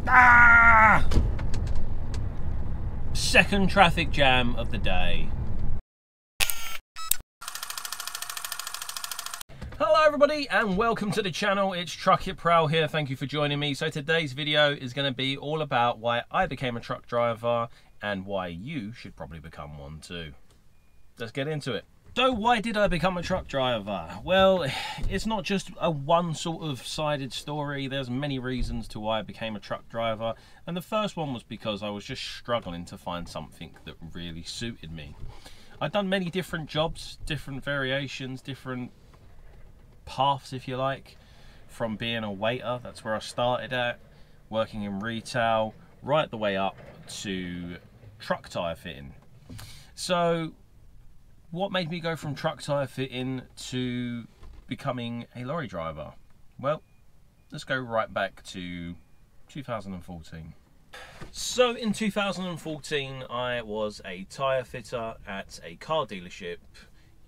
Ah! Second traffic jam of the day. Hello everybody and welcome to the channel. It's Truck It Prowl here. Thank you for joining me. So today's video is going to be all about why I became a truck driver and why you should probably become one too. Let's get into it. So why did I become a truck driver? Well, it's not just a one sort of sided story. There's many reasons to why I became a truck driver. And the first one was because I was just struggling to find something that really suited me. I'd done many different jobs, different variations, different paths if you like, from being a waiter, that's where I started at, working in retail, right the way up to truck tyre fitting. So what made me go from truck tyre fitting to becoming a lorry driver? Well, let's go right back to 2014. So in 2014 I was a tyre fitter at a car dealership.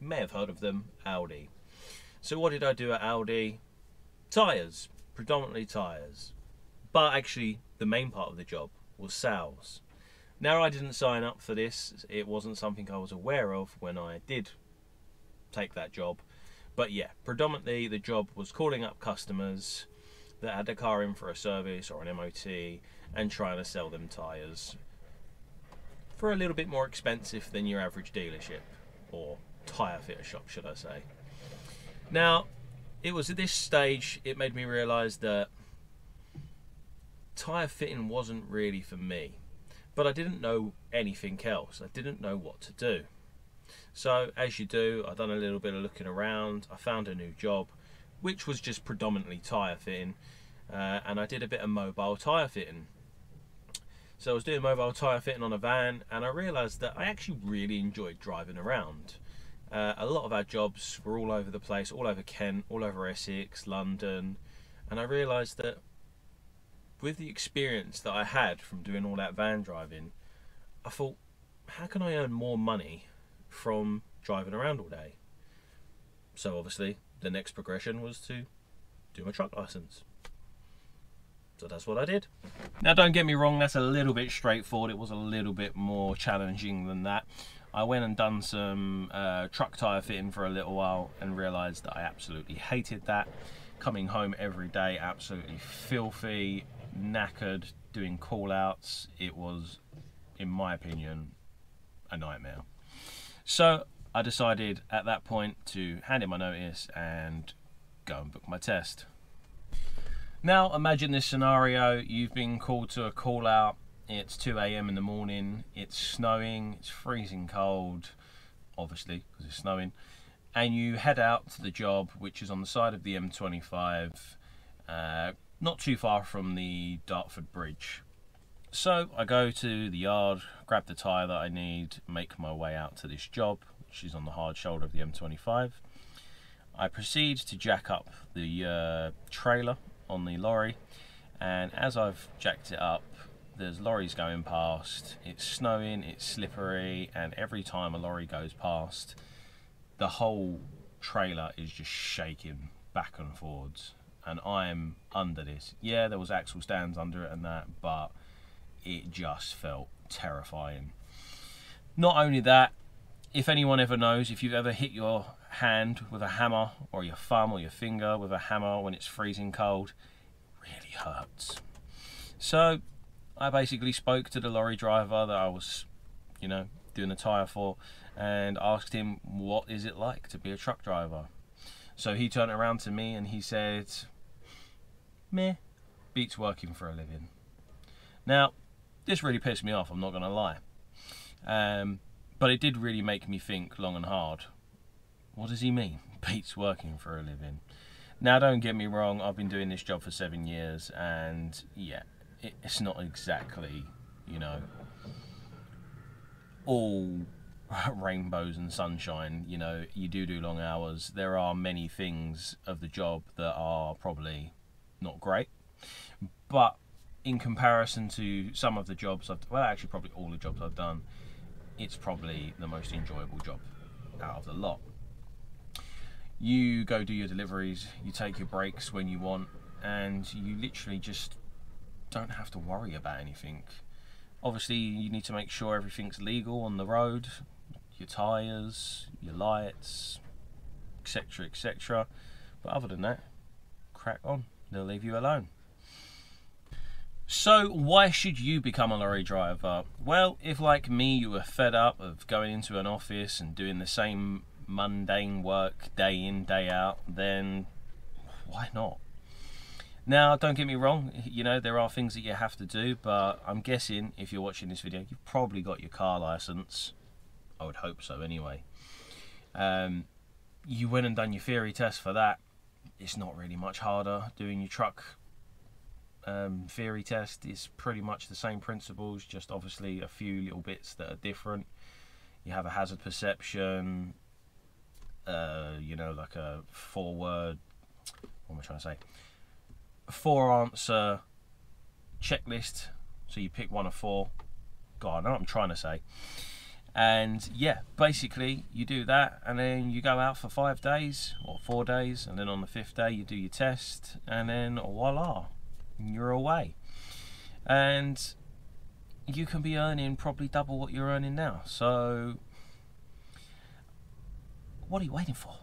You may have heard of them, Audi. So what did I do at Audi? Tyres, predominantly tyres. But actually the main part of the job was sales. Now I didn't sign up for this, it wasn't something I was aware of when I did take that job. But yeah, predominantly the job was calling up customers that had a car in for a service or an MOT and trying to sell them tyres for a little bit more expensive than your average dealership, or tyre fitter shop should I say. Now, it was at this stage it made me realise that tyre fitting wasn't really for me. But I didn't know anything else. I didn't know what to do. So, as you do, I've done a little bit of looking around. I found a new job, which was just predominantly tyre fitting. And I did a bit of mobile tyre fitting. So I was doing mobile tyre fitting on a van, and I realised that I actually really enjoyed driving around. A lot of our jobs were all over the place, all over Kent, all over Essex, London. And I realised that with the experience that I had from doing all that van driving, I thought, how can I earn more money from driving around all day? So obviously the next progression was to do my truck license. So that's what I did. Now don't get me wrong, that's a little bit straightforward. It was a little bit more challenging than that. I went and done some truck tyre fitting for a little while and realised that I absolutely hated that. Coming home every day absolutely filthy, knackered, doing call outs. It was, in my opinion, a nightmare. So I decided at that point to hand in my notice and go and book my test. Now imagine this scenario: you've been called to a call out, it's 2 AM in the morning, it's snowing, it's freezing cold, obviously because it's snowing, and you head out to the job, which is on the side of the M25, not too far from the Dartford Bridge. So I go to the yard, grab the tyre that I need, make my way out to this job, which is on the hard shoulder of the M25. I proceed to jack up the trailer on the lorry, and as I've jacked it up, there's lorries going past, it's snowing, it's slippery, and every time a lorry goes past, the whole trailer is just shaking back and forwards. And I'm under this. Yeah, there was axle stands under it and that, but it just felt terrifying. Not only that, if anyone ever knows, if you've ever hit your hand with a hammer, or your thumb or your finger with a hammer when it's freezing cold, it really hurts. So I basically spoke to the lorry driver that I was, you know, doing the tyre for, and asked him, what is it like to be a truck driver? So he turned around to me and he said, meh, beats working for a living. Now, this really pissed me off, I'm not going to lie. But it did really make me think long and hard. What does he mean, beats working for a living? Now, don't get me wrong, I've been doing this job for 7 years, and yeah, it's not exactly, you know, all rainbows and sunshine. You know, you do long hours. There are many things of the job that are probably not great, but in comparison to some of the jobs well, actually probably all the jobs I've done, it's probably the most enjoyable job out of the lot. You go do your deliveries, you take your breaks when you want, and you literally just don't have to worry about anything. Obviously, you need to make sure everything's legal on the road, your tyres, your lights, etc, etc. But other than that, crack on, they'll leave you alone. So why should you become a lorry driver? Well, if like me you were fed up of going into an office and doing the same mundane work day in, day out, then why not? Now, don't get me wrong, you know, there are things that you have to do, but I'm guessing if you're watching this video, you've probably got your car license. I would hope so anyway. You went and done your theory test for that. It's not really much harder. Doing your truck theory test is pretty much the same principles, just obviously a few little bits that are different. You have a hazard perception, you know, like a what am I trying to say? 4-answer checklist, so you pick one of 4. God, I know what I'm trying to say. And yeah, basically you do that, and then you go out for 5 days or 4 days, and then on the 5th day you do your test, and then voila, you're away. And you can be earning probably double what you're earning now. So what are you waiting for?